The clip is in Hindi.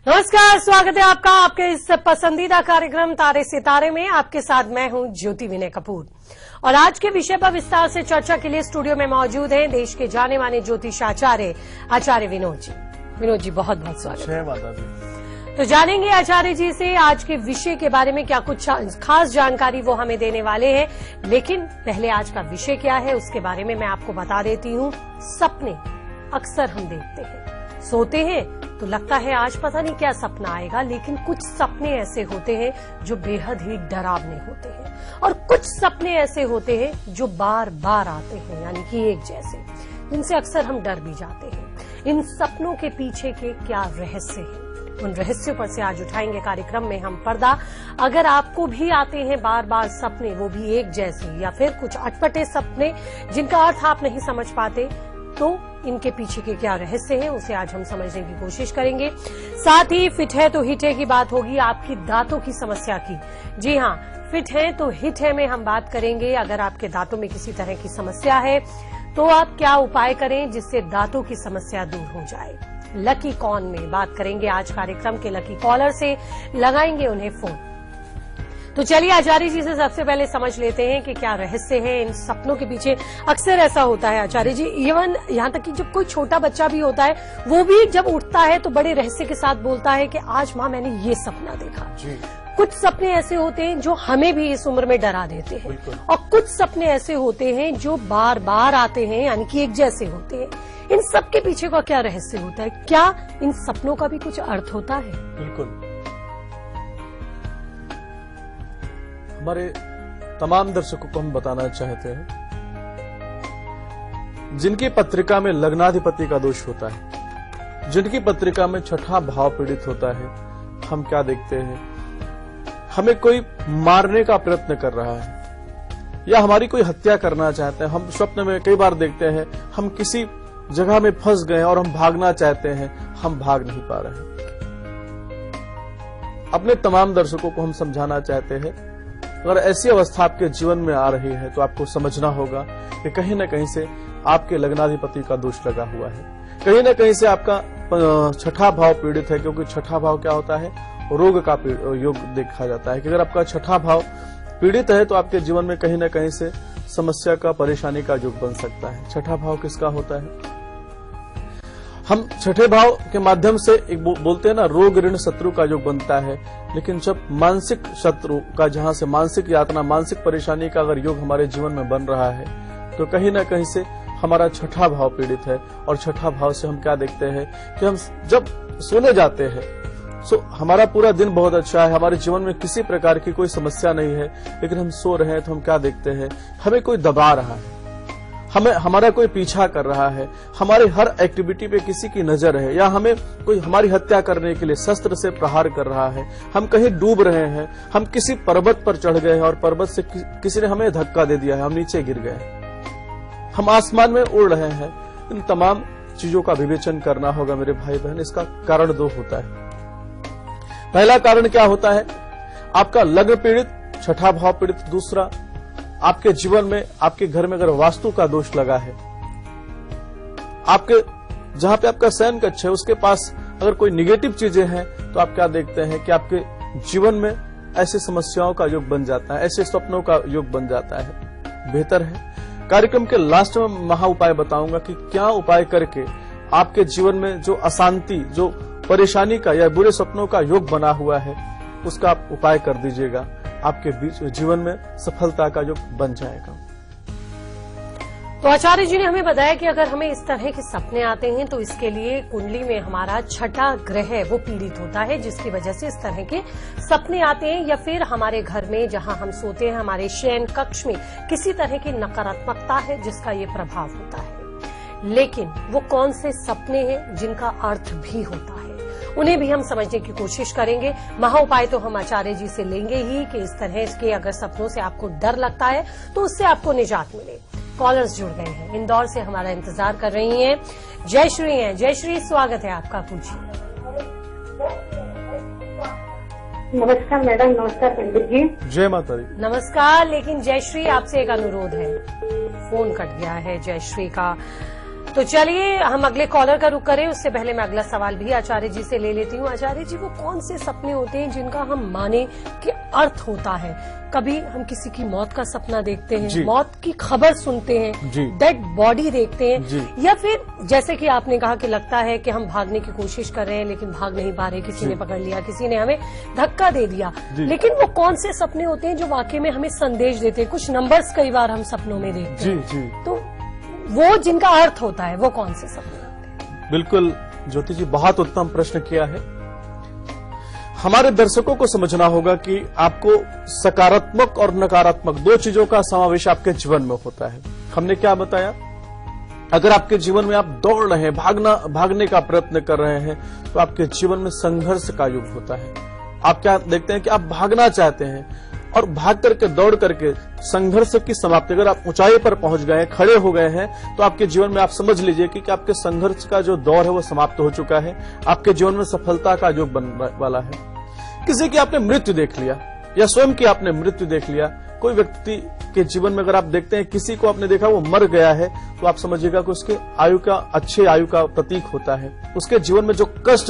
नमस्कार, स्वागत है आपका आपके इस पसंदीदा कार्यक्रम तारे सितारे में। आपके साथ मैं हूं ज्योति विनय कपूर और आज के विषय पर विस्तार से चर्चा के लिए स्टूडियो में मौजूद हैं देश के जाने माने ज्योतिषाचार्य आचार्य विनोद जी। विनोद जी, बहुत बहुत स्वागत है। तो जानेंगे आचार्य जी से आज के विषय के बारे में क्या कुछ खास जानकारी वो हमें देने वाले हैं। लेकिन पहले आज का विषय क्या है उसके बारे में मैं आपको बता देती हूँ। सपने अक्सर हम देखते हैं, सोते हैं तो लगता है आज पता नहीं क्या सपना आएगा, लेकिन कुछ सपने ऐसे होते हैं जो बेहद ही डरावने होते हैं और कुछ सपने ऐसे होते हैं जो बार बार आते हैं, यानी कि एक जैसे, जिनसे अक्सर हम डर भी जाते हैं। इन सपनों के पीछे के क्या रहस्य हैं, उन रहस्यों पर से आज उठाएंगे कार्यक्रम में हम पर्दा। अगर आपको भी आते हैं बार बार सपने, वो भी एक जैसे या फिर कुछ अटपटे सपने जिनका अर्थ आप नहीं समझ पाते, तो इनके पीछे के क्या रहस्य हैं उसे आज हम समझने की कोशिश करेंगे। साथ ही फिट है तो हिट है की बात होगी आपकी दांतों की समस्या की। जी हाँ, फिट है तो हिट है में हम बात करेंगे। अगर आपके दांतों में किसी तरह की समस्या है तो आप क्या उपाय करें जिससे दांतों की समस्या दूर हो जाए। लकी कॉन में बात करेंगे आज कार्यक्रम के लकी कॉलर से, लगाएंगे उन्हें फोन। तो चलिए आचार्य जी से सबसे पहले समझ लेते हैं कि क्या रहस्य है इन सपनों के पीछे। अक्सर ऐसा होता है आचार्य जी, इवन यहाँ तक कि जब कोई छोटा बच्चा भी होता है वो भी जब उठता है तो बड़े रहस्य के साथ बोलता है कि आज माँ मैंने ये सपना देखा। कुछ सपने ऐसे होते हैं जो हमें भी इस उम्र में डरा देते हैं और कुछ सपने ऐसे होते हैं जो बार बार आते हैं, यानी कि एक जैसे होते हैं। इन सब के पीछे का क्या रहस्य होता है? क्या इन सपनों का भी कुछ अर्थ होता है? बिल्कुल। हमारे तमाम दर्शकों को हम बताना चाहते हैं, जिनकी पत्रिका में लग्नाधिपति का दोष होता है, जिनकी पत्रिका में छठा भाव पीड़ित होता है, हम क्या देखते हैं, हमें कोई मारने का प्रयत्न कर रहा है या हमारी कोई हत्या करना चाहते हैं। हम स्वप्न में कई बार देखते हैं हम किसी जगह में फंस गए और हम भागना चाहते हैं, हम भाग नहीं पा रहे। अपने तमाम दर्शकों को हम समझाना चाहते हैं, अगर ऐसी अवस्था आपके जीवन में आ रही है तो आपको समझना होगा कि कहीं न कहीं से आपके लग्नाधिपति का दोष लगा हुआ है, कहीं न कहीं से आपका छठा भाव पीड़ित है। क्योंकि छठा भाव क्या होता है, रोग का योग देखा जाता है कि अगर आपका छठा भाव पीड़ित है तो आपके जीवन में कहीं न कहीं से समस्या का, परेशानी का योग बन सकता है। छठा भाव किसका होता है? हम छठे भाव के माध्यम से एक बोलते हैं ना, रोग ऋण शत्रु का योग बनता है। लेकिन जब मानसिक शत्रु का, जहां से मानसिक यातना, मानसिक परेशानी का अगर योग हमारे जीवन में बन रहा है तो कहीं ना कहीं से हमारा छठा भाव पीड़ित है। और छठा भाव से हम क्या देखते हैं कि हम जब सोने जाते हैं हमारा पूरा दिन बहुत अच्छा है, हमारे जीवन में किसी प्रकार की कोई समस्या नहीं है, लेकिन हम सो रहे हैं तो हम क्या देखते हैं, हमें कोई दबा रहा है, हमारा कोई पीछा कर रहा है, हमारी हर एक्टिविटी पे किसी की नजर है, या हमें कोई हमारी हत्या करने के लिए शस्त्र से प्रहार कर रहा है। हम कहीं डूब रहे हैं, हम किसी पर्वत पर चढ़ गए हैं और पर्वत से किसी ने हमें धक्का दे दिया है, हम नीचे गिर गए, हम आसमान में उड़ रहे हैं। इन तमाम चीजों का विवेचन करना होगा मेरे भाई बहन। इसका कारण दो होता है। पहला कारण क्या होता है, आपका लग्न पीड़ित, छठा भाव पीड़ित। दूसरा, आपके जीवन में, आपके घर में अगर वास्तु का दोष लगा है, आपके जहां पे आपका शयन कक्ष है उसके पास अगर कोई निगेटिव चीजें हैं तो आप क्या देखते हैं कि आपके जीवन में ऐसी समस्याओं का योग बन जाता है, ऐसे स्वप्नों का योग बन जाता है। बेहतर है कार्यक्रम के लास्ट में महा उपाय बताऊंगा कि क्या उपाय करके आपके जीवन में जो अशांति, जो परेशानी का या बुरे सपनों का योग बना हुआ है उसका आप उपाय कर दीजिएगा, आपके जीवन में सफलता का योग बन जाएगा। तो आचार्य जी ने हमें बताया कि अगर हमें इस तरह के सपने आते हैं तो इसके लिए कुंडली में हमारा छठा ग्रह है वो पीड़ित होता है, जिसकी वजह से इस तरह के सपने आते हैं। या फिर हमारे घर में जहां हम सोते हैं, हमारे शयन कक्ष में किसी तरह की नकारात्मकता है जिसका ये प्रभाव होता है। लेकिन वो कौन से सपने हैं जिनका अर्थ भी होता है, उन्हें भी हम समझने की कोशिश करेंगे। महा उपाय तो हम आचार्य जी से लेंगे ही कि इस तरह के अगर सपनों से आपको डर लगता है तो उससे आपको निजात मिले। कॉलर्स जुड़ गए हैं, इंदौर से हमारा इंतजार कर रही हैं। जयश्री हैं। जयश्री, स्वागत है आपका, पूछिए। नमस्कार मैडम। नमस्कार पंडित जी। जय माता दी। नमस्कार। लेकिन जयश्री, आपसे एक अनुरोध है, फोन कट गया है जयश्री का। तो चलिए हम अगले कॉलर का रुख करें, उससे पहले मैं अगला सवाल भी आचार्य जी से ले लेती हूँ। आचार्य जी, वो कौन से सपने होते हैं जिनका हम माने कि अर्थ होता है? कभी हम किसी की मौत का सपना देखते हैं, मौत की खबर सुनते हैं, डेड बॉडी देखते हैं, या फिर जैसे कि आपने कहा कि लगता है कि हम भागने की कोशिश कर रहे हैं लेकिन भाग नहीं पा रहे, किसी ने पकड़ लिया, किसी ने हमें धक्का दे दिया। लेकिन वो कौन से सपने होते हैं जो वाकई में हमें संदेश देते हैं? कुछ नंबर्स कई बार हम सपनों में देखते हैं, तो वो जिनका अर्थ होता है वो कौन से सपने होते हैं? बिल्कुल ज्योति जी, बहुत उत्तम प्रश्न किया है। हमारे दर्शकों को समझना होगा कि आपको सकारात्मक और नकारात्मक दो चीजों का समावेश आपके जीवन में होता है। हमने क्या बताया? अगर आपके जीवन में आप दौड़ रहे हैं, भागने का प्रयत्न कर रहे हैं, तो आपके जीवन में संघर्ष का युग होता है। आप क्या देखते हैं कि आप भागना चाहते हैं और भाग करके, दौड़ करके संघर्ष की समाप्ति, अगर आप ऊंचाई पर पहुंच गए हैं, खड़े हो गए हैं, तो आपके जीवन में आप समझ लीजिए कि आपके संघर्ष का जो दौर है वो समाप्त हो चुका है। आपके जीवन में सफलता का युग बनने वाला है। किसी की आपने मृत्यु देख लिया या स्वयं की आपने मृत्यु देख लिया, कोई व्यक्ति के जीवन में अगर आप देखते हैं किसी को आपने देखा वो मर गया है, तो आप समझिएगा कि उसके आयु का, अच्छे आयु का प्रतीक होता है। उसके जीवन में जो कष्ट